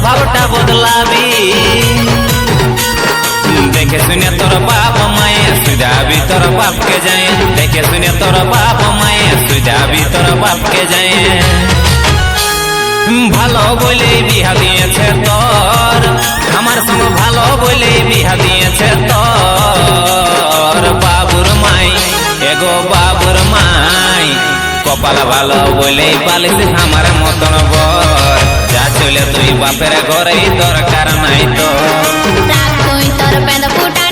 ভাবটা বদলাবি। দেখে শুনে তোর বাপ মায়ে সুজাবি তোর বাপকে যায়। দেখে শুনে তোর বাপ মায়ে সুজাবি তোর বাপকে যায়। ভালো বলে বিহা দিয়েছে তোর, আমার সঙ্গে ভালো বলে বিহা দিয়েছে তোর বাবুর মাই। এগো বাবুর মাই কপাল ভালো বলে পালিস আমার মতন বর। যা চলে তুই বাপের ঘরে দরকার নাই তো। তুই তোর পেঁদ ফুটা